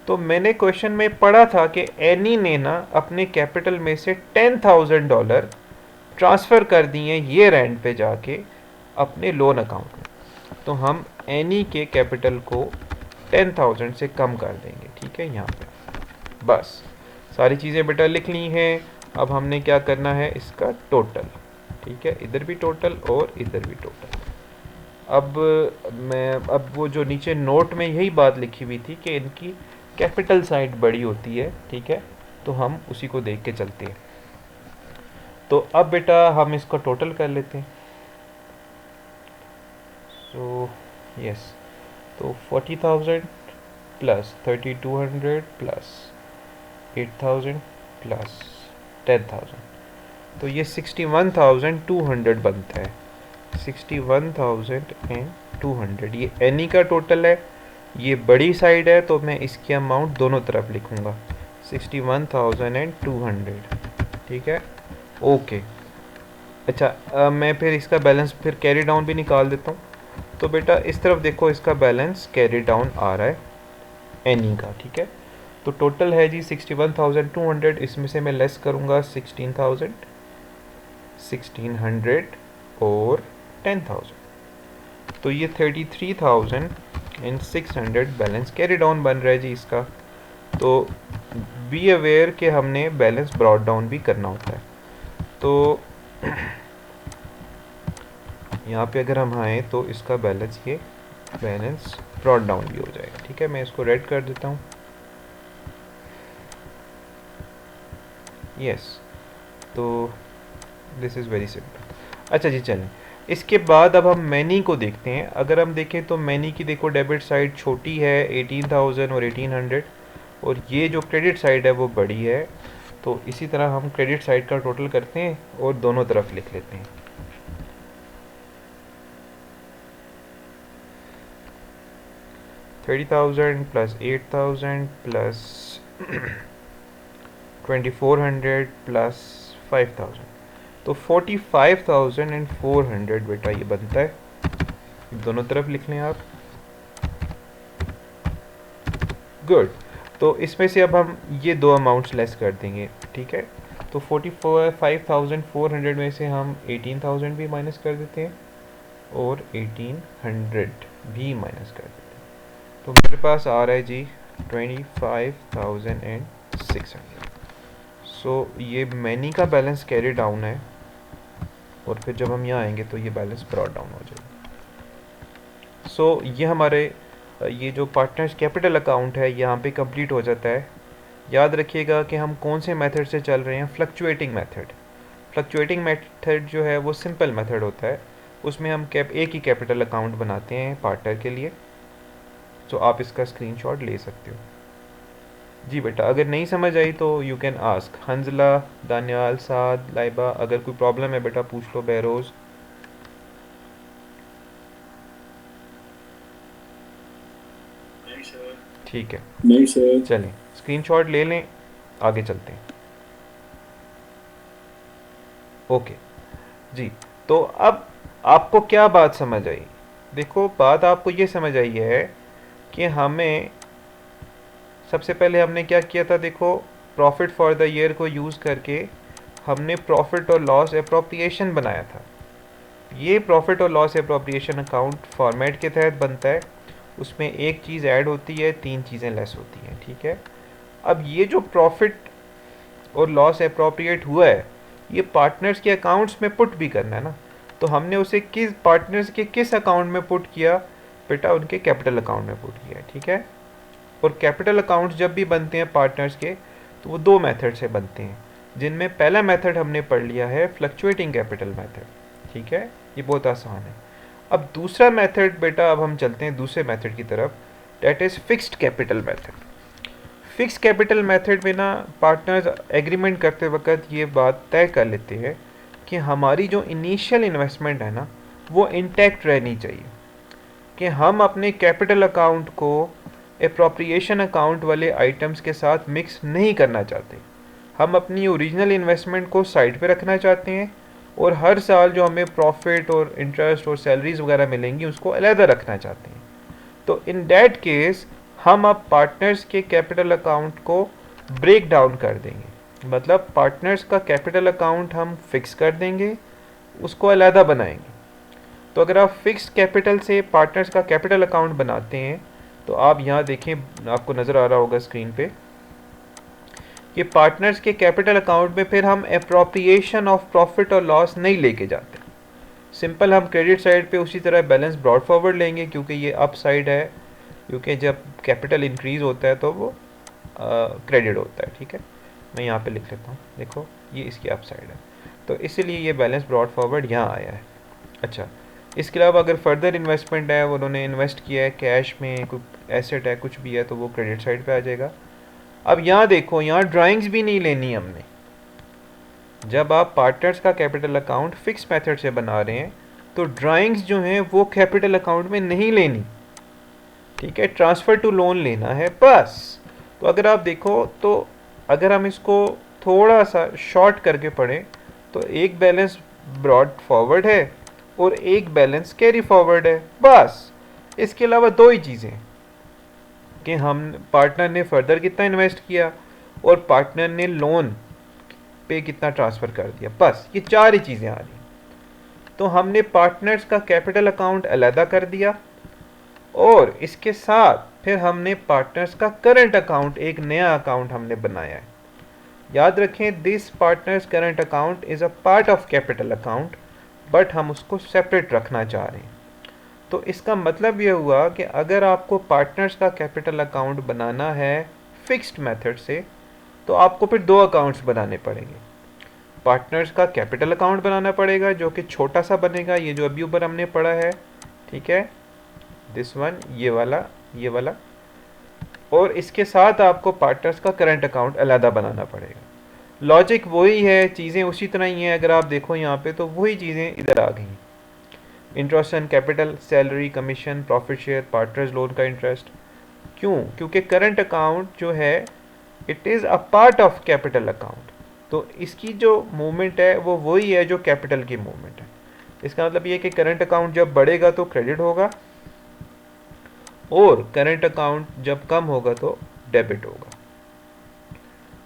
तो मैंने क्वेश्चन में पढ़ा था कि एनी ने ना अपने कैपिटल में से $10,000 ट्रांसफ़र कर दिए ये रेंट पे जाके अपने लोन अकाउंट में। तो हम एनी के कैपिटल को 10,000 से कम कर देंगे, ठीक है। यहाँ पे बस सारी चीज़ें बेटा लिख ली हैं। अब हमने क्या करना है, इसका टोटल, ठीक है, इधर भी टोटल और इधर भी टोटल। अब वो जो नीचे नोट में यही बात लिखी हुई थी कि इनकी कैपिटल साइड बड़ी होती है, ठीक है, तो हम उसी को देख के चलते हैं। तो अब बेटा हम इसको टोटल कर लेते हैं। सो यस, तो 40,000 प्लस 3,200 प्लस 8,000 प्लस 10,000, तो ये 61,200 बनता है। 61,200 ये एनी का टोटल है, ये बड़ी साइड है, तो मैं इसकी अमाउंट दोनों तरफ लिखूंगा 61,200, ठीक है, ओके। अच्छा, मैं फिर इसका बैलेंस फिर कैरी डाउन भी निकाल देता हूँ। तो बेटा इस तरफ देखो, इसका बैलेंस कैरी डाउन आ रहा है एनी का, ठीक है। तो टोटल है जी 61,200, इसमें से मैं लेस करूँगा 16,000, 1,600 और 10,000, तो ये 33,600 बैलेंस कैरी डाउन बन रहा है जी इसका। तो बी अवेयर कि हमने बैलेंस ब्रॉड डाउन भी करना होता है। तो यहाँ पे अगर हम आए तो इसका बैलेंस ये बैलेंस ब्रॉड डाउन भी हो जाएगा, ठीक है। मैं इसको रेड कर देता हूँ, यस। तो दिस इज़ वेरी सिंपल। अच्छा जी, चलें इसके बाद अब हम मैनी को देखते हैं। अगर हम देखें तो मैनी की देखो डेबिट साइड छोटी है 18,000 और 1800, और ये जो क्रेडिट साइड है वो बड़ी है। तो इसी तरह हम क्रेडिट साइड का टोटल करते हैं और दोनों तरफ लिख लेते हैं। $30,000 प्लस 8,000 प्लस 2,400 प्लस 5,000, तो 45,400 बेटा ये बनता है। दोनों तरफ लिख लें आप, गुड। तो इसमें से अब हम ये दो अमाउंट्स लेस कर देंगे, ठीक है। तो 45,400 में से हम 18,000 भी माइनस कर देते हैं और 1,800 भी माइनस कर देते हैं। तो मेरे पास आ रहा है जी 25,600। सो ये मैनी का बैलेंस कैरी डाउन है, और फिर जब हम यहाँ आएंगे तो ये बैलेंस ब्रॉड डाउन हो जाएगा। सो ये हमारे ये जो पार्टनर्स कैपिटल अकाउंट है यहाँ पे कंप्लीट हो जाता है। याद रखिएगा कि हम कौन से मेथड से चल रहे हैं, फ्लक्चुएटिंग मेथड। फ्लक्चुएटिंग मेथड जो है वो सिंपल मेथड होता है, उसमें हम एक ही कैपिटल अकाउंट बनाते हैं पार्टनर के लिए। तो आप इसका स्क्रीनशॉट ले सकते हो जी बेटा। अगर नहीं समझ आई तो you can ask Hanzala, Daniyal, Saad, Laiba. अगर कोई प्रॉब्लम है बेटा पूछ लो, बहरोज़। ठीक है, नहीं सर। चलें स्क्रीनशॉट ले लें, आगे चलते हैं। ओके जी। तो अब आपको क्या बात समझ आई? देखो बात आपको ये समझ आई है कि हमें सबसे पहले हमने क्या किया था, देखो प्रॉफिट फॉर द ईयर को यूज़ करके हमने प्रॉफिट और लॉस अप्रोप्रिएशन बनाया था। ये प्रॉफिट और लॉस अप्रोप्रिएशन अकाउंट फॉर्मेट के तहत बनता है। उसमें एक चीज़ ऐड होती है, तीन चीज़ें लेस होती हैं, ठीक है। अब ये जो प्रॉफिट और लॉस अप्रोप्रिएट हुआ है, ये पार्टनर्स के अकाउंट्स में पुट भी करना है ना। तो हमने उसे किस पार्टनर्स के किस अकाउंट में पुट किया बेटा, उनके कैपिटल अकाउंट में पुट किया, ठीक है। और कैपिटल अकाउंट्स जब भी बनते हैं पार्टनर्स के तो वो दो मेथड से बनते हैं, जिनमें पहला मेथड हमने पढ़ लिया है फ्लक्चुएटिंग कैपिटल मेथड, ठीक है, ये बहुत आसान है। अब दूसरा मेथड बेटा, अब हम चलते हैं दूसरे मेथड की तरफ, that is fixed capital method. Fix capital method में ना पार्टनर्स एग्रीमेंट करते वक्त ये बात तय कर लेते हैं कि हमारी जो इनिशियल इन्वेस्टमेंट है ना वो इंटैक्ट रहनी चाहिए, कि हम अपने कैपिटल अकाउंट को एप्रोप्रिएशन अकाउंट वाले आइटम्स के साथ मिक्स नहीं करना चाहते। हम अपनी ओरिजिनल इन्वेस्टमेंट को साइड पे रखना चाहते हैं और हर साल जो हमें प्रॉफिट और इंटरेस्ट और सैलरीज वगैरह मिलेंगी उसको अलहदा रखना चाहते हैं। तो इन दैट केस हम अब पार्टनर्स के कैपिटल अकाउंट को ब्रेक डाउन कर देंगे, मतलब पार्टनर्स का कैपिटल अकाउंट हम फिक्स कर देंगे, उसको अलहदा बनाएंगे। तो अगर आप फिक्स्ड कैपिटल से पार्टनर्स का कैपिटल अकाउंट बनाते हैं तो आप यहाँ देखें, आपको नज़र आ रहा होगा स्क्रीन पे कि पार्टनर्स के कैपिटल अकाउंट में फिर हम एप्रोप्रिएशन ऑफ प्रॉफिट और लॉस नहीं लेके जाते। सिंपल हम क्रेडिट साइड पे उसी तरह बैलेंस ब्रॉड फॉरवर्ड लेंगे, क्योंकि ये अप साइड है, क्योंकि जब कैपिटल इंक्रीज़ होता है तो वो क्रेडिट होता है, ठीक है। मैं यहाँ पे लिख लेता हूँ, देखो ये इसकी अप साइड है, तो इसीलिए ये बैलेंस ब्रॉड फॉरवर्ड यहाँ आया है। अच्छा, इसके अलावा अगर फर्दर इन्वेस्टमेंट है, उन्होंने इन्वेस्ट किया है कैश में, कुछ एसेट है, कुछ भी है, तो वो क्रेडिट साइड पे आ जाएगा। अब यहाँ देखो, यहाँ ड्राइंग्स भी नहीं लेनी हमने। जब आप पार्टनर्स का कैपिटल अकाउंट फिक्स मेथड से बना रहे हैं तो ड्राइंग्स जो हैं वो कैपिटल अकाउंट में नहीं लेनी, ठीक है, ट्रांसफ़र टू लोन लेना है बस। तो अगर आप देखो, तो अगर हम इसको थोड़ा सा शॉर्ट करके पढ़ें तो एक बैलेंस ब्रॉड फॉरवर्ड है और एक बैलेंस कैरी फॉरवर्ड है, बस। इसके अलावा दो ही चीज़ें कि हम पार्टनर ने फर्दर कितना इन्वेस्ट किया और पार्टनर ने लोन पे कितना ट्रांसफ़र कर दिया, बस ये चार ही चीज़ें आ रही। तो हमने पार्टनर्स का कैपिटल अकाउंट अलहदा कर दिया और इसके साथ फिर हमने पार्टनर्स का करंट अकाउंट, एक नया अकाउंट हमने बनाया है। याद रखें, this partners current account is a part of capital account, but हम उसको सेपरेट रखना चाह रहे हैं। तो इसका मतलब ये हुआ कि अगर आपको पार्टनर्स का कैपिटल अकाउंट बनाना है फिक्स्ड मेथड से तो आपको फिर दो अकाउंट्स बनाने पड़ेंगे। पार्टनर्स का कैपिटल अकाउंट बनाना पड़ेगा जो कि छोटा सा बनेगा, ये जो अभी ऊपर हमने पढ़ा है, ठीक है, दिस वन, ये वाला, और इसके साथ आपको पार्टनर्स का करंट अकाउंट अलहदा बनाना पड़ेगा। लॉजिक वही है, चीज़ें उसी तरह ही हैं। अगर आप देखो यहाँ पे तो वही चीज़ें इधर आ गई, interest and capital, salary, commission, profit share, partners loan का इंटरेस्ट। क्यों? क्योंकि करंट अकाउंट जो है it is a part of capital account, तो इसकी जो मूवमेंट है वो वही है जो कैपिटल की मूवमेंट है। इसका मतलब ये कि करंट अकाउंट जब बढ़ेगा तो क्रेडिट होगा और करंट अकाउंट जब कम होगा तो डेबिट होगा।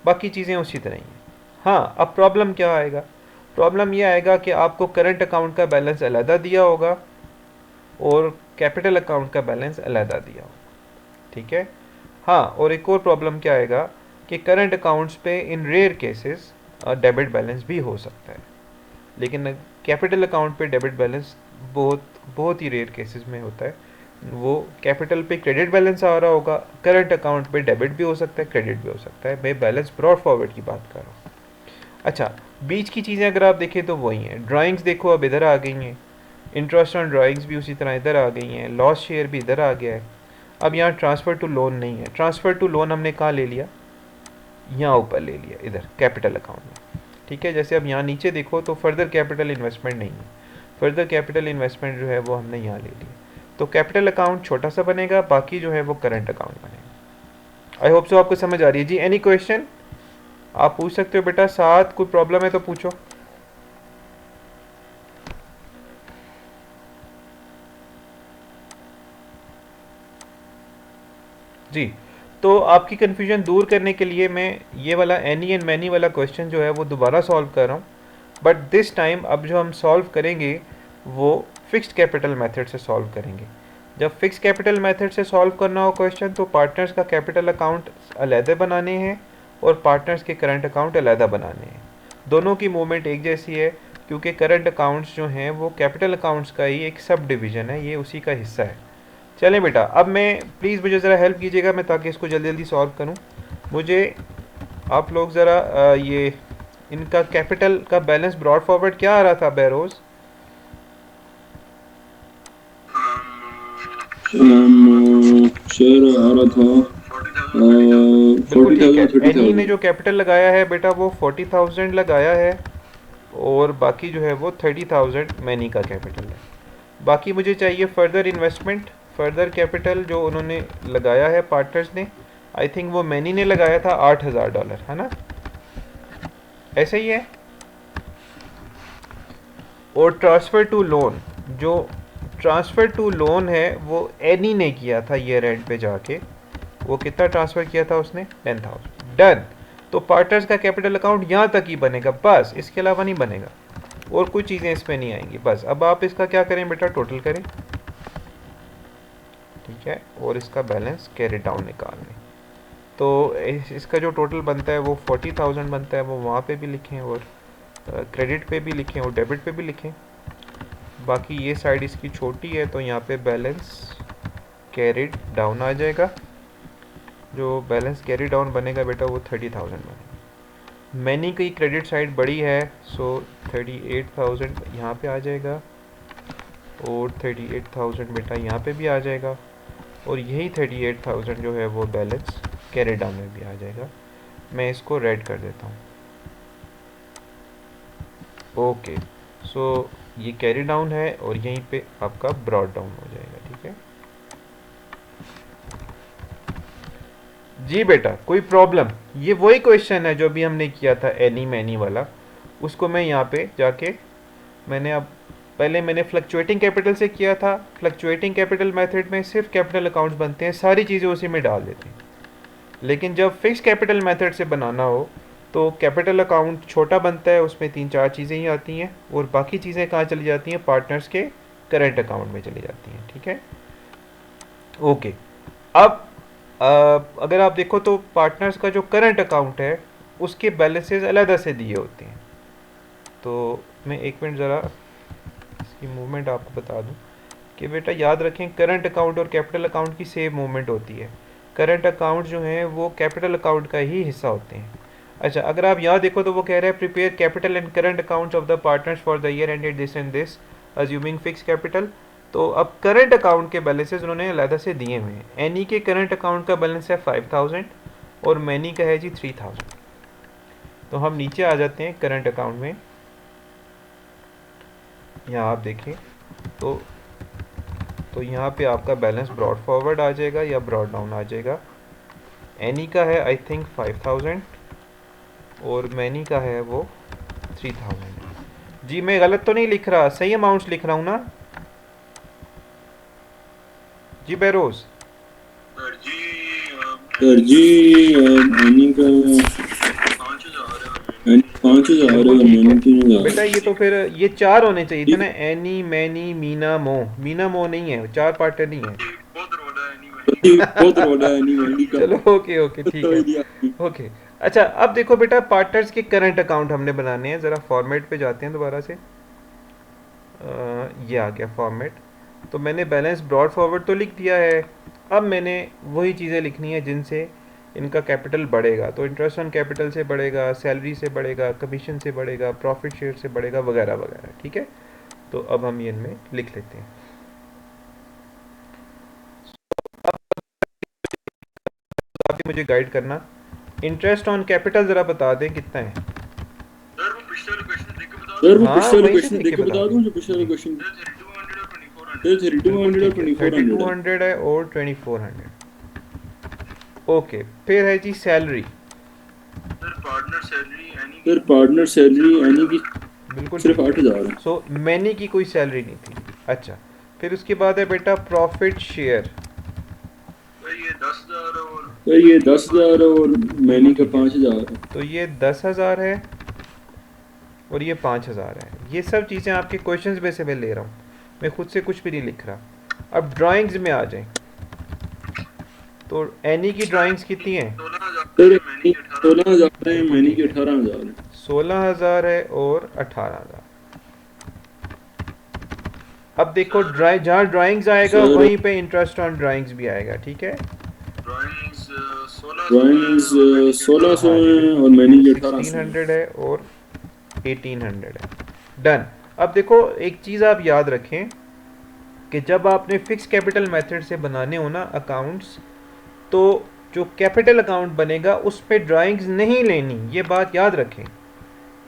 बाकी चीज़ें उसी तरह ही हैं। हाँ, अब प्रॉब्लम क्या आएगा? प्रॉब्लम ये आएगा कि आपको करंट अकाउंट का बैलेंस अलहदा दिया होगा और कैपिटल अकाउंट का बैलेंस अलहदा दिया होगा, ठीक है। हाँ, और एक और प्रॉब्लम क्या आएगा कि करंट अकाउंट्स पे इन रेयर केसेस डेबिट बैलेंस भी हो सकता है, लेकिन कैपिटल अकाउंट पे डेबिट बैलेंस बहुत ही रेयर केसेस में होता है। वो कैपिटल पे क्रेडिट बैलेंस आ रहा होगा, करंट अकाउंट पे डेबिट भी हो सकता है, क्रेडिट भी हो सकता है। मैं बैलेंस ब्रॉड फॉरवर्ड की बात कर रहा हूँ। अच्छा, बीच की चीज़ें अगर आप देखें तो वही हैं। ड्राइंग्स देखो अब इधर आ गई हैं, इंटरेस्ट ऑन ड्राइंग्स भी उसी तरह इधर आ गई हैं, लॉस शेयर भी इधर आ गया है। अब यहाँ ट्रांसफ़र टू लोन नहीं है। ट्रांसफ़र टू लोन हमने कहाँ ले लिया? यहाँ ऊपर ले लिया, इधर कैपिटल अकाउंट में, ठीक है। जैसे अब यहाँ नीचे देखो तो फर्दर कैपिटल इन्वेस्टमेंट नहीं है, फर्दर कैपिटल इन्वेस्टमेंट जो है वो हमने यहाँ ले लिया। तो कैपिटल अकाउंट छोटा सा बनेगा, बाकी जो है वो करंट अकाउंट बनेगा। आई होप सो आपको समझ आ रही है जी। एनी क्वेश्चन आप पूछ सकते हो बेटा, साथ कोई प्रॉब्लम है तो पूछो जी। तो आपकी कन्फ्यूजन दूर करने के लिए मैं ये वाला एनी एंड मैनी वाला क्वेश्चन जो है वो दोबारा सॉल्व कर रहा हूँ, बट दिस टाइम अब जो हम सॉल्व करेंगे वो फिक्स्ड कैपिटल मेथड से सॉल्व करेंगे। जब फिक्स कैपिटल मेथड से सॉल्व करना हो क्वेश्चन तो पार्टनर्स का कैपिटल अकाउंट अलहदा बनाने हैं और पार्टनर्स के करंट अकाउंट अलहदा बनाने हैं। दोनों की मूवमेंट एक जैसी है, क्योंकि करंट अकाउंट्स जो हैं वो कैपिटल अकाउंट्स का ही एक सब डिवीज़न है, ये उसी का हिस्सा है। चलें बेटा, अब मैं प्लीज़ मुझे ज़रा हेल्प कीजिएगा, मैं ताकि इसको जल्दी जल्दी सॉल्व करूँ। मुझे आप लोग ज़रा ये इनका कैपिटल का बैलेंस ब्रॉड फॉरवर्ड क्या आ रहा था बहरोज़? शेयर आ रहा था बिल्कुल ठीक है। 40,000 एनी ने 30,000। जो कैपिटल लगाया है बेटा वो 40,000 लगाया है, और बाकी जो है वो 30,000 मैनी का कैपिटल है। बाकी मुझे चाहिए फर्दर इन्वेस्टमेंट, फर्दर कैपिटल जो उन्होंने लगाया है पार्टनर्स ने। आई थिंक वो मैनी ने लगाया था $8,000, है ना, ऐसे ही है। और ट्रांसफ़र टू लोन, जो ट्रांसफ़र टू लोन है वो एनी ने किया था ईयर एंड पे जाके। वो कितना ट्रांसफ़र किया था उसने? 10,000। डन। तो पार्टनर्स का कैपिटल अकाउंट यहाँ तक ही बनेगा बस, इसके अलावा नहीं बनेगा, और कुछ चीज़ें इसमें नहीं आएंगी बस। अब आप इसका क्या करें बेटा, टोटल करें, ठीक है, और इसका बैलेंस कैरी डाउन निकाल लें। तो इसका जो टोटल बनता है वो 40,000 बनता है, वो वहाँ पे भी लिखें, और क्रेडिट पे भी लिखें, और डेबिट पे भी लिखें। बाकी ये साइड इसकी छोटी है तो यहाँ पे बैलेंस कैरिड डाउन आ जाएगा। जो बैलेंस कैरी डाउन बनेगा बेटा वो 30,000 बनेगा। मैनी की क्रेडिट साइड बड़ी है, सो 38,000 यहाँ पे आ जाएगा, और 38,000 बेटा यहाँ पे भी आ जाएगा, और यही 38,000 जो है वो बैलेंस कैरी डाउन में भी आ जाएगा। मैं इसको रेड कर देता हूँ। ओके, सो ये कैरी डाउन है, और यहीं पे आपका ब्रॉड डाउन हो जाएगा, ठीक है जी बेटा। कोई प्रॉब्लम? ये वही क्वेश्चन है जो अभी हमने किया था एनी मैनी वाला, उसको मैं यहाँ पे जाके मैंने अब पहले मैंने फ्लक्चुएटिंग कैपिटल से किया था। फ्लक्चुएटिंग कैपिटल मेथड में सिर्फ कैपिटल अकाउंट्स बनते हैं, सारी चीज़ें उसी में डाल देते हैं। लेकिन जब फिक्स कैपिटल मेथड से बनाना हो तो कैपिटल अकाउंट छोटा बनता है, उसमें 3-4 चीज़ें ही आती हैं, और बाकी चीज़ें कहाँ चली जाती हैं? पार्टनर्स के करेंट अकाउंट में चली जाती हैं, ठीक है ओके। अब अगर आप देखो तो पार्टनर्स का जो करंट अकाउंट है उसके बैलेंसेस अलग से दिए होते हैं। तो मैं एक मिनट ज़रा इसकी मूवमेंट आपको बता दूं कि बेटा याद रखें, करंट अकाउंट और कैपिटल अकाउंट की सेम मूवमेंट होती है। करंट अकाउंट जो हैं वो कैपिटल अकाउंट का ही हिस्सा होते हैं। अच्छा, अगर आप यहाँ देखो तो वो कह रहा है prepare capital and current accounts of the partners for the year ended this and this assuming fix capital. तो अब करंट अकाउंट के बैलेंसेस उन्होंने अलग से दिए हुए हैं। एनी के करंट अकाउंट का बैलेंस है 5,000, और मैनी का है जी 3,000। तो हम नीचे आ जाते हैं करंट अकाउंट में। यहाँ आप देखें तो यहाँ पे आपका बैलेंस ब्रॉड फॉरवर्ड आ जाएगा या ब्रॉड डाउन आ जाएगा। एनी का है आई थिंक 5,000, और मैनी का है वो 3,000। जी मैं गलत तो नहीं लिख रहा, सही अमाउंट्स लिख रहा हूँ ना जी बहरोज? सर जी एनी का 5,000 बिल्कुल और ठीक है मैंने 3,000। बेटा। ये तो फिर ये 4 होने चाहिए थे ना, एनी मैनी मीना मो। मीना मो नहीं है, 4 पार्टनर नहीं है। बहुत रोड़ा है एनी मैनी का। चलो ओके ओके ठीक तो है दिया। ओके। अच्छा, अब देखो बेटा, पार्टनर्स के करंट अकाउंट हमने बनाने हैं। ज़रा फॉर्मेट पे जाते हैं दोबारा से। ये आ गया फॉर्मेट। तो मैंने बैलेंस ब्रॉड फॉरवर्ड तो लिख दिया है। अब मैंने वही चीज़ें लिखनी है जिनसे इनका कैपिटल बढ़ेगा। तो इंटरेस्ट ऑन कैपिटल से बढ़ेगा, सैलरी से बढ़ेगा, कमीशन से बढ़ेगा, प्रॉफिट शेयर से बढ़ेगा, वगैरह वगैरह, ठीक है। तो अब हम ये इनमें लिख लेते हैं। आप ही मुझे गाइड करना, इंटरेस्ट ऑन कैपिटल ज़रा बता दें कितना है। सर वो हाँ पिछले वाले वहीं से क्वेश्चन देख देख के के बता बता दें दूं जो पिछले वाले जी। क्वेश्चन। सर 3200 बिल्कुल और ठीक है, 2400 है। 3200 है और 2400। ओके, फिर है जी salary. Sir partner salary Annie की बिल्कुल सिर्फ ठीक है। 8,000 है। सो मैनी की कोई सैलरी नहीं थी। अच्छा, फिर उसके बाद है बेटा प्रॉफिट शेयर। सर ये 10,000 और बिल्कुल मैनी का ठीक है, 5,000 है। तो ये 10,000 है और ये 5,000 है। ये सब चीज़ें आपके क्वेश्चंस में से मैं ले रहा हूँ, मैं खुद से कुछ भी नहीं लिख रहा। अब ड्राइंग्स में आ जाएं, तो एनी की ड्राइंग्स कितनी हैं? सर 16,000 है, बिल्कुल मैनी ठीक की है, 18,000 है। 16,000 है और 18,000। अब देखो जहाँ ड्राइंग्स आएगा सर वहीं पे इंटरेस्ट ऑन ड्राइंग्स भी आएगा, ठीक है। ड्राइंग्स 1600 हाँ जी हैं और बिल्कुल, मैनी ये के 1800 हैं। 1600 है और 1800 है। डन। अब देखो एक चीज़ आप याद रखें कि जब आपने फिक्स कैपिटल मेथड से बनाने हो ना अकाउंट्स, तो जो कैपिटल अकाउंट बनेगा उस पे ड्राइंग्स नहीं लेनी, ये बात याद रखें।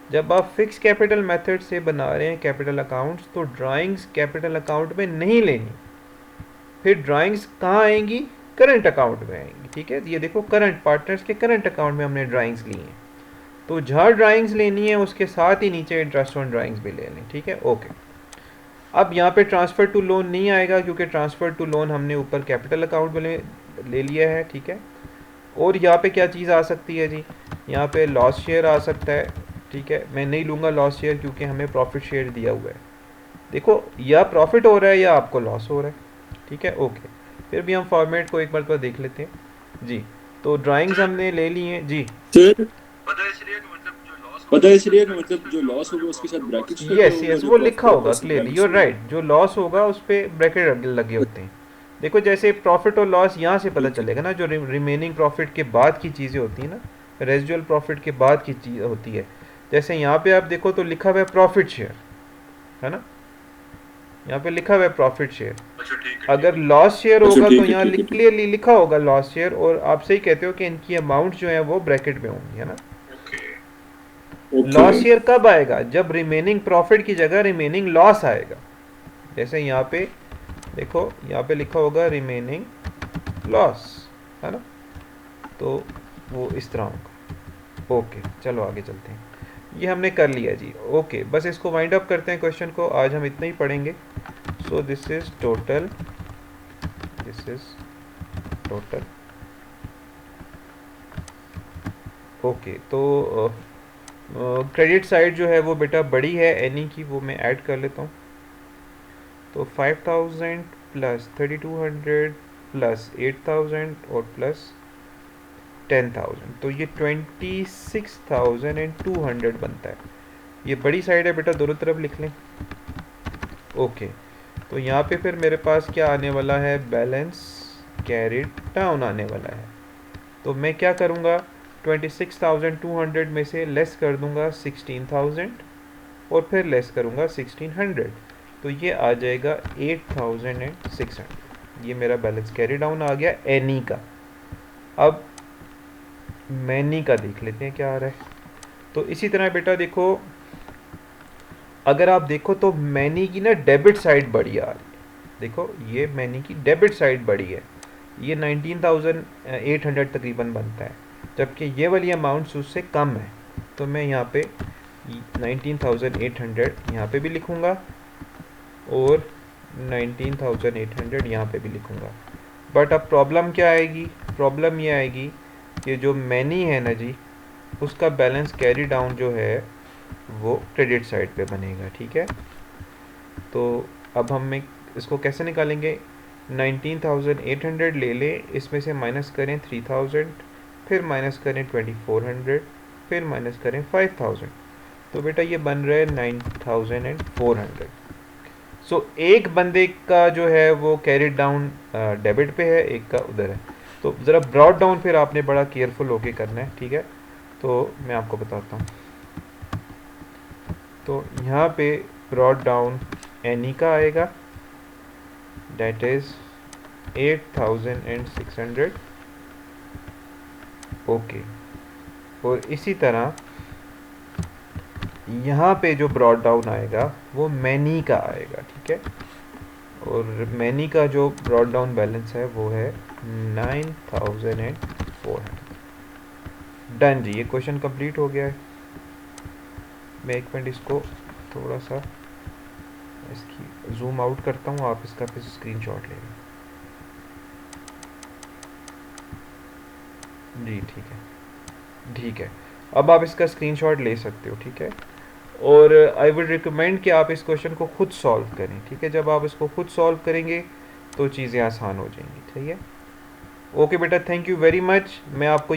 जब आप फिक्स कैपिटल मेथड से बना रहे हैं कैपिटल अकाउंट्स तो ड्राइंग्स कैपिटल अकाउंट में नहीं लेनी। फिर ड्राइंग्स कहाँ आएंगी, करंट अकाउंट में आएंगी, ठीक है। ये देखो करंट पार्टनर्स के करंट अकाउंट में हमने ड्राइंग्स ली हैं, तो जहाँ ड्राइंग्स लेनी है उसके साथ ही नीचे इंटरेस्ट ऑन ड्राइंग्स भी ले लें, ठीक है। ओके, अब यहाँ पे ट्रांसफ़र टू लोन नहीं आएगा क्योंकि ट्रांसफ़र टू लोन हमने ऊपर कैपिटल अकाउंट में ले लिया है, ठीक है। और यहाँ पे क्या चीज़ आ सकती है जी, यहाँ पे लॉस शेयर आ सकता है, ठीक है। मैं नहीं लूँगा लॉस शेयर क्योंकि हमें प्रॉफिट शेयर दिया हुआ है। देखो या प्रॉफिट हो रहा है या आपको लॉस हो रहा है, ठीक है। ओके, फिर भी हम फॉर्मेट को एक बार तो देख लेते हैं जी। तो ड्राइंग्स हमने ले ली हैं जी। सर पता है इसलिए कि मतलब जो लॉस होगा उसके साथ ब्रैकेट्स लगे यस होंगे और यस, जो वो प्रॉफिट लिखा होगा होगा उसमें क्लियरली, ब्रैकेट्स यूर नहीं राइट, जो लॉस होगा उस पर ब्रैकेट लगे होते हैं। देखो जैसे प्रॉफिट और लॉस यहाँ से पता होंगे। चलेगा ना, जो रिमेनिंग प्रॉफिट के बाद की चीज़ें होती हैं ना, रेजिडुअल प्रॉफिट के बाद की चीज़ होती है। जैसे यहाँ पे आप देखो तो लिखा हुआ है प्रॉफिट शेयर, है ना, यहाँ पे लिखा हुआ है प्रॉफिट शेयर। अगर लॉस शेयर अच्छा होगा तो ठीक है यहाँ ठीक है ठीक क्लियरली लिखा होगा लॉस शेयर, और आप सही कहते हो कि इनकी अमाउंट जो है वो ब्रैकेट में होंगी, है ना। ओके। लॉस शेयर कब आएगा, जब रिमेनिंग प्रॉफिट की जगह रिमेनिंग लॉस आएगा। जैसे यहाँ पे देखो, यहाँ पे लिखा होगा रिमेनिंग लॉस, है ना, तो वो इस तरह होगा। ओके चलो आगे चलते हैं, ये हमने कर लिया जी। ओके बस इसको वाइंड अप करते हैं क्वेश्चन को, आज हम इतना ही पढ़ेंगे। So this is total, this is total. Okay तो क्रेडिट साइड जो है वो बेटा बड़ी है एनी की, वो मैं ऐड कर लेता हूँ। तो 5000 प्लस 3200 प्लस 8000 और प्लस 10,000, तो ये 26,200 बनता है। ये बड़ी साइड है बेटा, दोनों तरफ लिख लें। ओके, तो यहाँ पे फिर मेरे पास क्या आने वाला है, बैलेंस कैरिड डाउन आने वाला है। तो मैं क्या करूँगा, 26,200 में से लेस कर दूँगा 16,000 और फिर लेस करूँगा 1600, तो ये आ जाएगा 8,600। ये मेरा बैलेंस कैरी डाउन आ गया एनी का। अब मैनी का देख लेते हैं क्या आ रहा है। तो इसी तरह बेटा देखो, अगर आप देखो तो मैनी की ना डेबिट साइड बड़ी आ रही है। देखो ये मैनी की डेबिट साइड बड़ी है, ये 19,800 तकरीबन बनता है, जबकि ये वाली अमाउंट्स उससे कम है। तो मैं यहाँ पे 19,800 यहाँ पे भी लिखूँगा और 19,800 यहाँ पे भी लिखूँगा। बट अब प्रॉब्लम क्या आएगी, प्रॉब्लम ये आएगी कि जो मैनी है ना जी, उसका बैलेंस कैरी डाउन जो है वो क्रेडिट साइड पे बनेगा, ठीक है। तो अब हम इसको कैसे निकालेंगे, 19,800 ले लें, इसमें से माइनस करें 3,000, फिर माइनस करें 2,400, फिर माइनस करें 5,000, तो बेटा ये बन रहा है 9,400। सो एक बंदे का जो है वो कैरिड डाउन डेबिट पे है, एक का उधर है। तो ज़रा ब्रॉड डाउन फिर आपने बड़ा केयरफुल होके करना है, ठीक है। तो मैं आपको बताता हूँ, तो यहाँ पे ब्रॉड डाउन एनी का आएगा, दैट इज़ 8,600। ओके, और इसी तरह यहाँ पे जो ब्रॉड डाउन आएगा वो मैनी का आएगा, ठीक है। और मैनी का जो ब्रॉड डाउन बैलेंस है वो है 9,400। डन जी, ये क्वेश्चन कंप्लीट हो गया है। मैं एक मिनट इसको थोड़ा सा इसकी जूम आउट करता हूँ, आप इसका फिर स्क्रीनशॉट ले लें जी, ठीक है ठीक है। अब आप इसका स्क्रीनशॉट ले सकते हो, ठीक है। और आई वुड रिकमेंड कि आप इस क्वेश्चन को खुद सॉल्व करें, ठीक है। जब आप इसको खुद सॉल्व करेंगे तो चीज़ें आसान हो जाएंगी, ठीक है। ओके बेटा, थैंक यू वेरी मच। मैं आपको